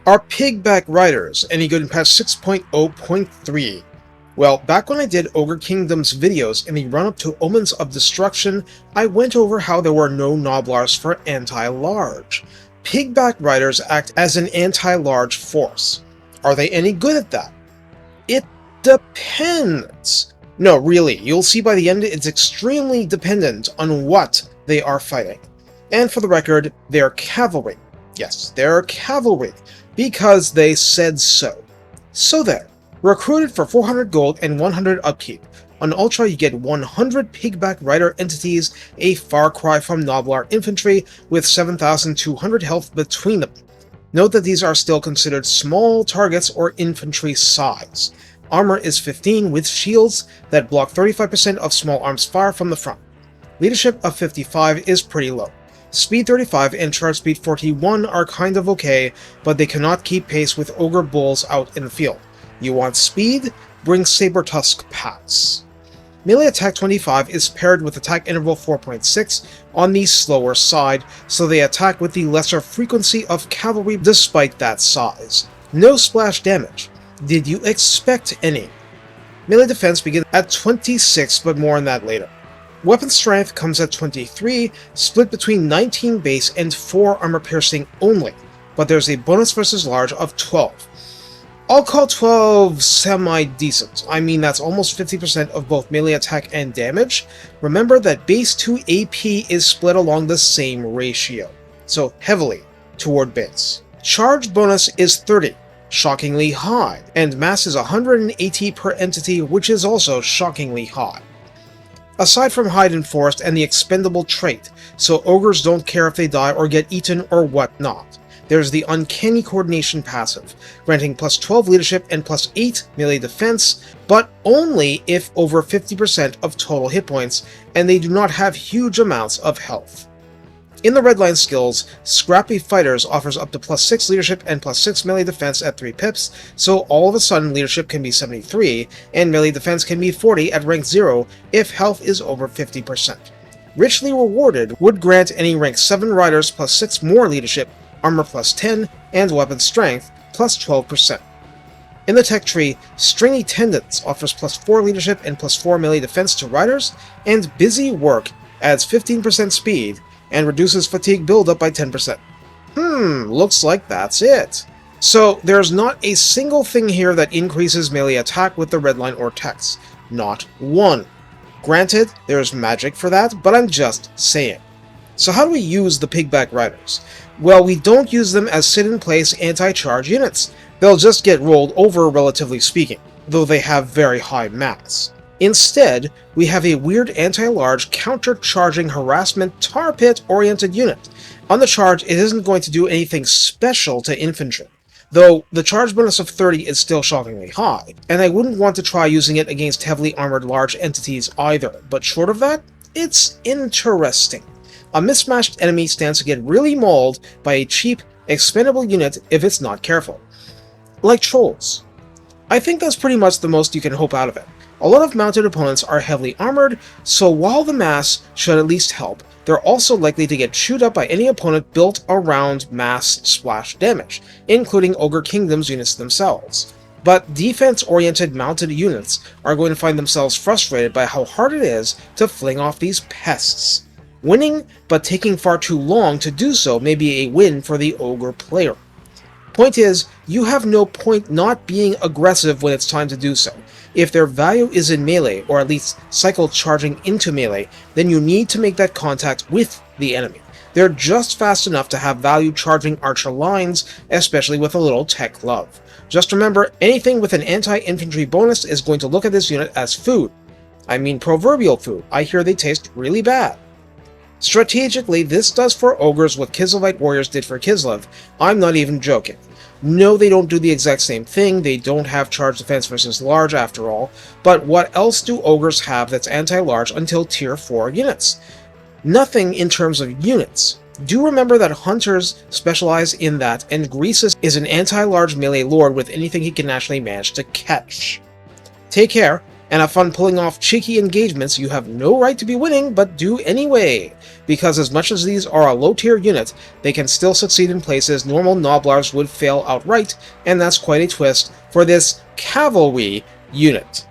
Are Pigback Riders any good in patch 6.0.3? Well, back when I did Ogre Kingdom's videos in the run-up to Omens of Destruction, I went over how there were no Gnoblars for anti-large. Pigback Riders act as an anti-large force. Are they any good at that? It depends. No, really, you'll see by the end it's extremely dependent on what they are fighting. And for the record, they're cavalry. Yes, they're cavalry, because they said so. So there. Recruited for 400 gold and 100 upkeep. On Ultra you get 100 Pigback Rider entities, a far cry from Gnoblar infantry, with 7,200 health between them. Note that these are still considered small targets or infantry size. Armor is 15 with shields that block 35% of small arms fire from the front. Leadership of 55 is pretty low. Speed 35 and charge speed 41 are kind of okay, but they cannot keep pace with Ogre Bulls out in the field. You want speed? Bring Saber Tusk Pass. Melee attack 25 is paired with attack interval 4.6 on the slower side, so they attack with the lesser frequency of cavalry despite that size. No splash damage. Did you expect any? Melee defense begins at 26, but more on that later. Weapon strength comes at 23, split between 19 base and 4 armor piercing only, but there's a bonus versus large of 12. I'll call 12 semi-decent. I mean, that's almost 50% of both melee attack and damage. Remember that base to AP is split along the same ratio, so heavily toward base. Charge bonus is 30, shockingly high, and mass is 180 per entity, which is also shockingly high. Aside from Hide in Forest and the expendable trait, so ogres don't care if they die or get eaten or whatnot. There's the Uncanny Coordination passive, granting plus 12 leadership and plus 8 melee defense, but only if over 50% of total hit points, and they do not have huge amounts of health. In the Redline skills, Scrappy Fighters offers up to plus 6 leadership and plus 6 melee defense at 3 pips, so all of a sudden leadership can be 73, and melee defense can be 40 at rank 0 if health is over 50%. Richly Rewarded would grant any rank 7 riders plus 6 more leadership, armor plus 10, and weapon strength plus 12%. In the tech tree, Stringy Tendons offers plus 4 leadership and plus 4 melee defense to riders, and Busy Work adds 15% speed and reduces fatigue buildup by 10%. Looks like that's it. So there's not a single thing here that increases melee attack with the redline or text. Not one. Granted, there's magic for that, but I'm just saying. So how do we use the Pigback Riders? Well, we don't use them as sit-in-place anti-charge units. They'll just get rolled over, relatively speaking, though they have very high mass. Instead, we have a weird anti-large counter-charging harassment tar pit-oriented unit. On the charge, it isn't going to do anything special to infantry, though the charge bonus of 30 is still shockingly high, and I wouldn't want to try using it against heavily armored large entities either, but short of that, it's interesting. A mismatched enemy stands to get really mauled by a cheap, expendable unit if it's not careful. Like trolls. I think that's pretty much the most you can hope out of it. A lot of mounted opponents are heavily armored, so while the mass should at least help, they're also likely to get chewed up by any opponent built around mass splash damage, including Ogre Kingdom's units themselves. But defense-oriented mounted units are going to find themselves frustrated by how hard it is to fling off these pests. Winning, but taking far too long to do so, may be a win for the Ogre player. Point is, you have no point not being aggressive when it's time to do so. If their value is in melee, or at least cycle charging into melee, then you need to make that contact with the enemy. They're just fast enough to have value charging archer lines, especially with a little tech love. Just remember, anything with an anti-infantry bonus is going to look at this unit as food. I mean proverbial food. I hear they taste really bad. Strategically, this does for ogres what Kislevite warriors did for Kislev. I'm not even joking. No, they don't do the exact same thing, they don't have charge defense versus large after all, but what else do ogres have that's anti-large until tier 4 units? Nothing in terms of units. Do remember that hunters specialize in that, and Greasus is an anti-large melee lord with anything he can actually manage to catch. Take care, and have fun pulling off cheeky engagements you have no right to be winning but do anyway, because as much as these are a low-tier unit, they can still succeed in places normal Gnoblars would fail outright, and that's quite a twist for this cavalry unit.